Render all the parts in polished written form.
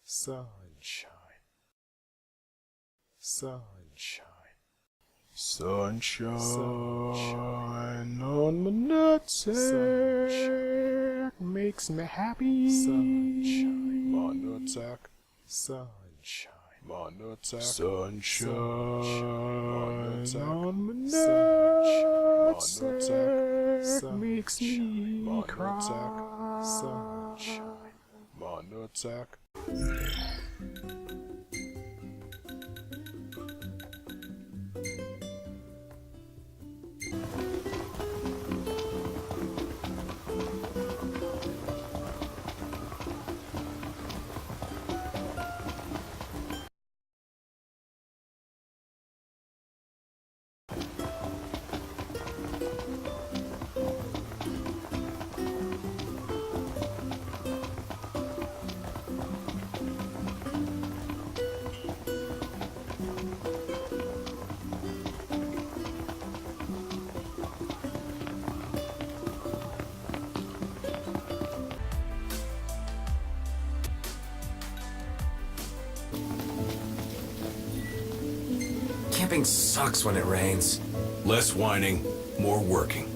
Sunshine. Sunshine. Sunshine, Sunshine. on my nutsack Sunshine. makes me happy. Sunshine. My nutsack. Sunshine. My nutsack. Sunshine, Sunshine. on my Sunshine. nutsack makes me My cry. Sunshine. My nutsack. Camping sucks when it rains. Less whining, more working.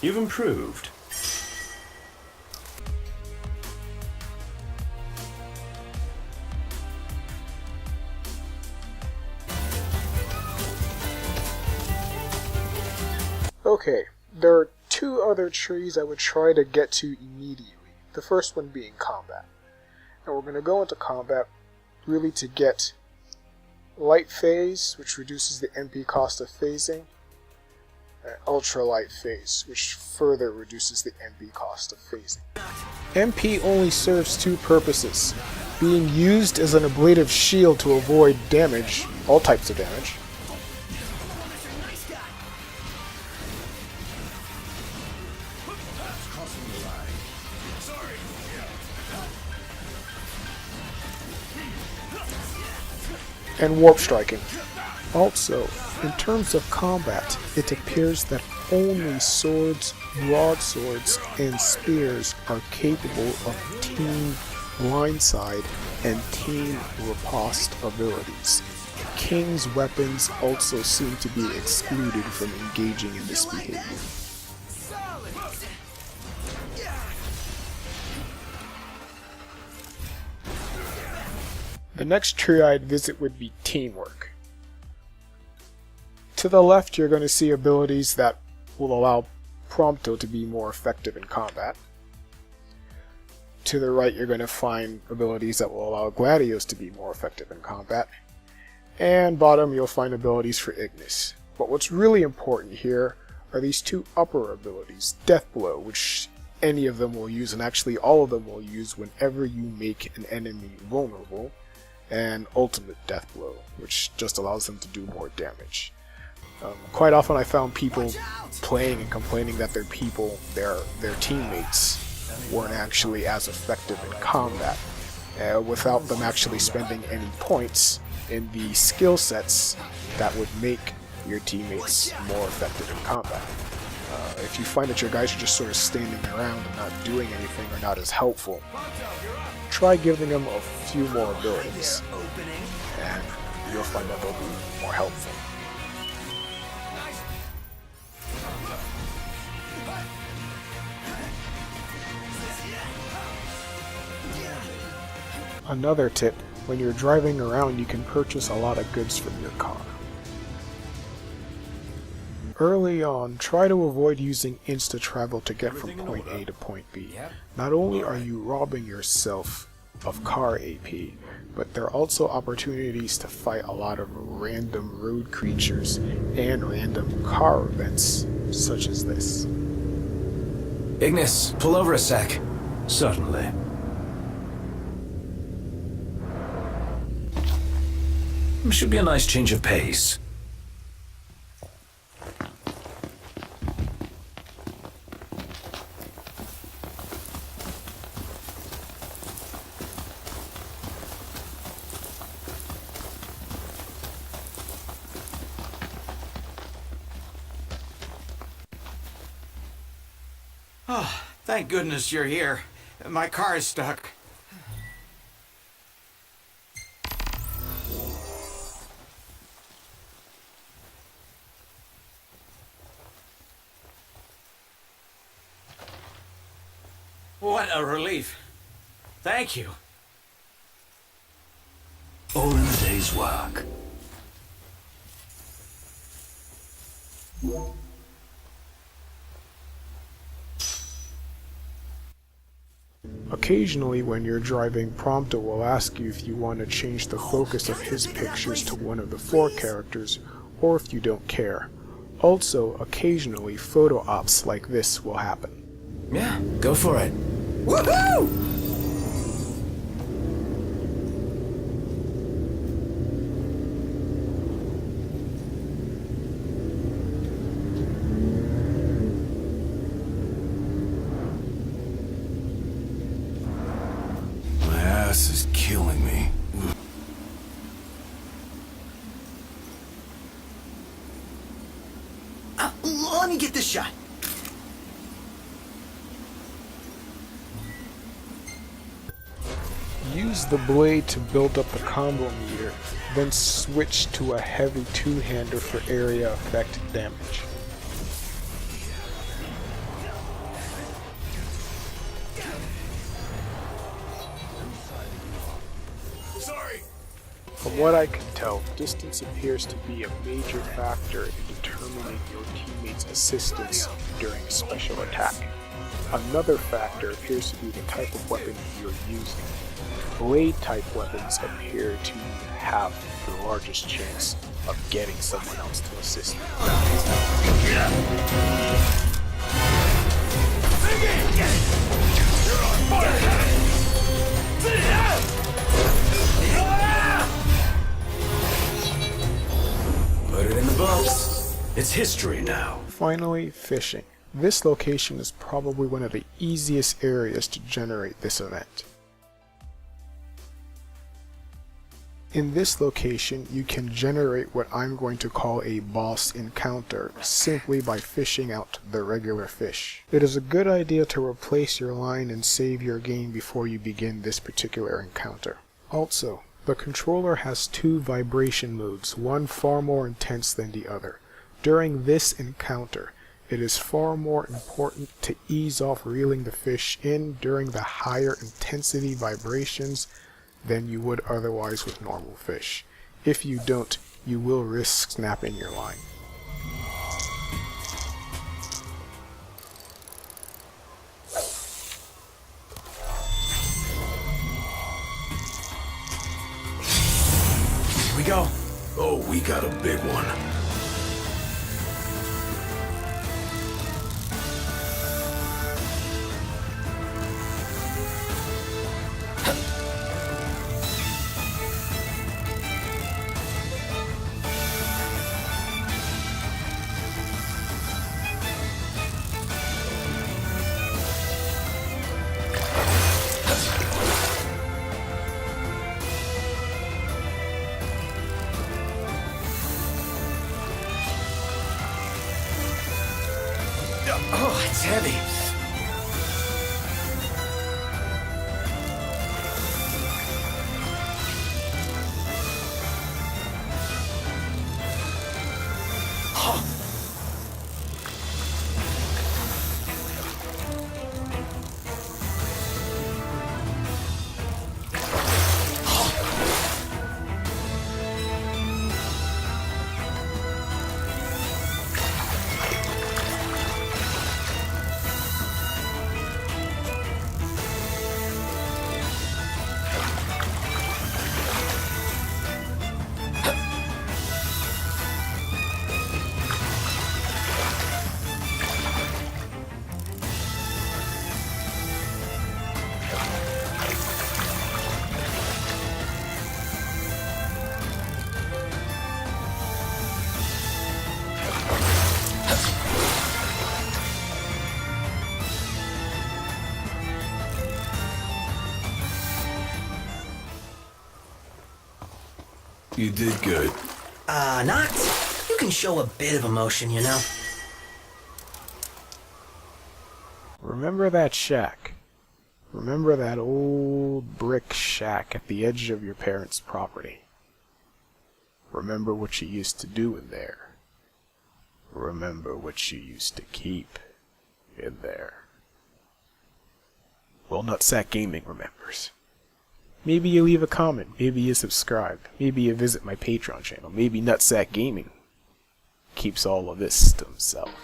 You've improved. Okay, there are two other trees I would try to get to immediately. The first one being combat. And we're going to go into combat really to get light phase, which reduces the MP cost of phasing, and ultra light phase, which further reduces the MP cost of phasing. MP only serves two purposes: being used as an ablative shield to avoid damage, all types of damage, and warp striking. Also, in terms of combat, it appears that only swords, broadswords, and spears are capable of team blindside and team riposte abilities. King's weapons also seem to be excluded from engaging in this behavior. The next tree I'd visit would be Teamwork. To the left, you're going to see abilities that will allow Prompto to be more effective in combat. To the right, you're going to find abilities that will allow Gladios to be more effective in combat. And bottom, you'll find abilities for Ignis. But what's really important here are these two upper abilities, Death Blow, which any of them will use, and actually all of them will use whenever you make an enemy vulnerable, and Ultimate Death Blow, which just allows them to do more damage. Quite often I found people playing and complaining that their teammates weren't actually as effective in combat, without them actually spending any points in the skill sets that would make your teammates more effective in combat. If you find that your guys are just sort of standing around and not doing anything or not as helpful, try giving them a few more abilities, and you'll find that they'll be more helpful. Another tip, when you're driving around, you can purchase a lot of goods from your car. Early on, try to avoid using insta-travel to get from point A to point B. Not only are you robbing yourself of car AP, but there are also opportunities to fight a lot of random road creatures and random car events, such as this. Ignis, pull over a sec. Certainly. Should be a nice change of pace. Oh, thank goodness you're here. My car is stuck. What a relief. Thank you. All in a day's work. Occasionally when you're driving, Prompto will ask you if you want to change the focus of his pictures to one of the 4 characters, or if you don't care. Also, occasionally photo ops like this will happen. Yeah, go for it. Woohoo! My ass is killing me. Let me get this shot. Use the blade to build up the combo meter, then switch to a heavy 2-hander for area effect damage. Sorry. From what I can tell, distance appears to be a major factor in determining your teammate's assistance during a special attack. Another factor appears to be the type of weapon you're using. Blade-type weapons appear to have the largest chance of getting someone else to assist you. Put it in the books. It's history now. Finally, fishing. This location is probably one of the easiest areas to generate this event. In this location, you can generate what I'm going to call a boss encounter simply by fishing out the regular fish. It is a good idea to replace your line and save your game before you begin this particular encounter. Also, the controller has 2 vibration modes, one far more intense than the other. During this encounter, it is far more important to ease off reeling the fish in during the higher intensity vibrations than you would otherwise with normal fish. If you don't, you will risk snapping your line. Here we go. Oh, we got a big one. Oh, it's heavy. You did good. Not. You can show a bit of emotion, you know. Remember that shack. Remember that old brick shack at the edge of your parents' property. Remember what you used to do in there. Remember what you used to keep in there. Well, Nutsack Gaming remembers. Maybe you leave a comment, maybe you subscribe, maybe you visit my Patreon channel, maybe Nutsack Gaming keeps all of this to himself.